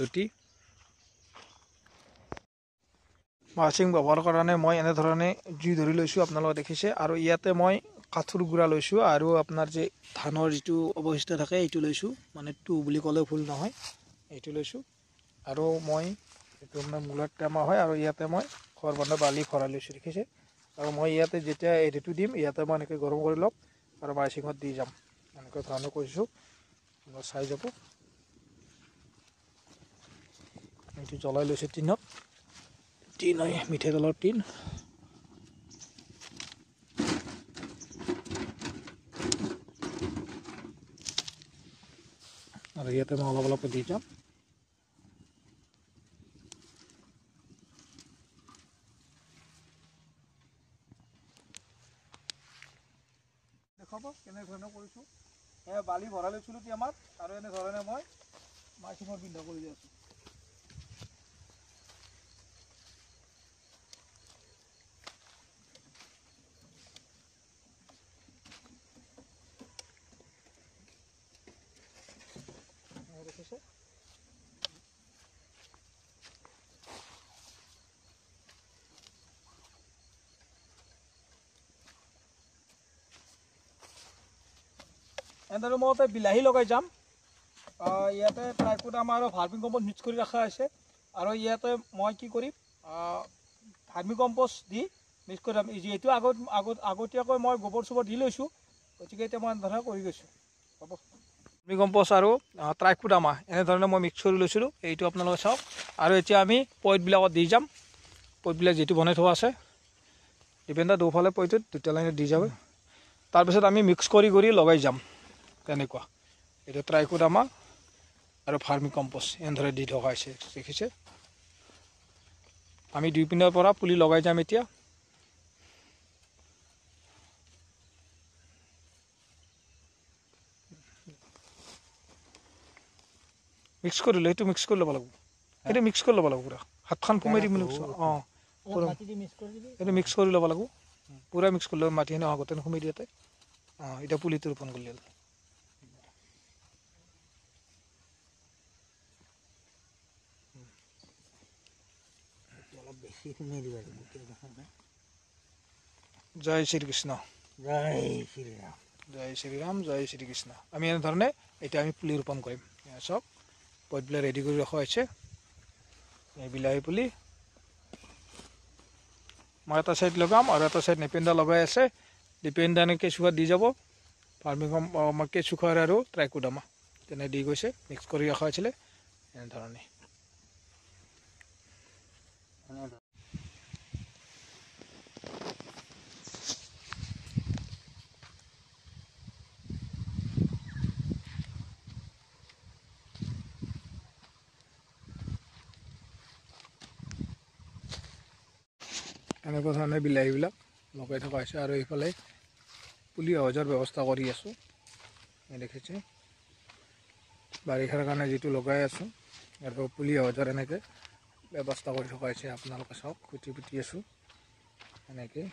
পদ্ধতি। মালচিং ব্যৱহাৰ কাৰণে মই এনেধৰণে জুই ধৰি লৈছোঁ, আপোনালোকে দেখিছে। আৰু ইয়াতে মই কাঠৰ গুড়া লৈছোঁ আৰু আপোনাৰ যে ধানৰ যিটো অৱশিষ্ট থাকে এইটো লৈছোঁ, মানে টু বুলি ক'লেও ভুল নহয়, এইটো লৈছোঁ। আৰু মই এইটো মানে মূলত টেমা হয় আৰু ইয়াতে মই ঘৰ বন্ধা বালি ভৰাই লৈছোঁ, দেখিছে। আৰু মই ইয়াতে যেতিয়া এৰিটো দিম, ইয়াতে মই এনেকৈ গৰম কৰি ল'ম আৰু মালচিঙত দি যাম, এনেকৈ ধৰণে কৰিছোঁ, চাই যাব। এইটো জ্বলাই লৈছোঁ টিনত, টিন হয় মিঠাই তেলৰ টিন। আৰু ইয়াতে মই অলপ অলপকৈ দি যাম। দেখাব কেনেধৰণে কৰিছোঁ। বালি ভৰাই লৈছিলোঁ টেমাত আৰু এনেধৰণে মই মালচিঙত বিন্ধা কৰি আছোঁ। দেখিছে। এনেদৰে মই বিলাহী লগাই যাম। ইয়াতে ট্ৰাইকোডাৰ্মা আৰু ভাৰ্মি কম্পোষ্ট মিক্স কৰি ৰখা হৈছে। আৰু ইয়াতে মই কি কৰিম, ভাৰ্মি কম্পোষ্ট দি মিক্স কৰি যাম। যিহেতু আগতীয়াকৈ মই গোবৰ চোবৰ দি লৈছোঁ, গতিকে এতিয়া মই এনেধৰণে কৰি গৈছোঁ। হ'ব, ভাৰ্মি কম্পোষ্ট আৰু ট্ৰাইকোডাৰ্মা এনেধৰণে মই মিক্স কৰি লৈছিলোঁ, এইটো আপোনালোকে চাওক। আৰু এতিয়া আমি পইণ্টবিলাকত দি যাম। পইণ্টবিলাক যিটো বনাই থোৱা আছে, ডিপেণ্ডাৰ দুফালে পইণ্টত দুটা লাইনত দি যাব। তাৰপিছত আমি মিক্স কৰি লগাই যাম, তেনেকুৱা। এইটো ট্ৰাইকোডাৰ্মা আৰু ভাৰ্মি কম্পোষ্ট এনেদৰে দি থকা হৈছে, দেখিছে। আমি দুই পিনৰ পৰা পুলি লগাই যাম এতিয়া। মিক্স কৰিলোঁ, এইটো মিক্স কৰি ল'ব লাগিব, সেইটো মিক্স কৰি ল'ব লাগিব পুৰা। হাতখন সোমাই দিম বুলি কৈছোঁ। এইটো মিক্স কৰি ল'ব লাগিব, পূৰা মিক্স কৰি ল'ব। মাটিখিনি গোটেই সোমাই দিয়াতে এতিয়া পুলিটো ৰোপণ কৰি ল'ব। জয় শ্ৰীকৃষ্ণ, জয় শ্ৰীৰাম, জয় শ্ৰীৰাম, জয় শ্ৰীকৃষ্ণ। আমি এনেধৰণে এতিয়া আমি পুলি ৰোপণ কৰিম। চাওক, পইণ্টবিলাক ৰেডি কৰি ৰখা হৈছে। এই বিলাহী পুলি মই এটা চাইড লগাম আৰু এটা চাইড ডিপেণ্ডাৰ লগাই আছে। ডিপেণ্ডাৰ কেঁচুসাৰ দি যাব, ভাৰ্মি কেঁচুসাৰ আৰু ট্ৰাইকোডাৰ্মা তেনে দি গৈছে, মিক্স কৰি ৰখা হৈছিলে এনেধৰণে। এনেকুৱা ধৰণে বিলাহীবিলাক লগাই থকা হৈছে। আৰু এইফালে পুলি সহজৰ ব্যৱস্থা কৰি আছোঁ, দেখিছে। বাৰিষাৰ কাৰণে যিটো লগাই আছোঁ, ইয়াৰ পৰা পুলি সহজৰ এনেকৈ ব্যৱস্থা কৰি থকা হৈছে। আপোনালোকে চাওক, পুতি আছোঁ এনেকৈ।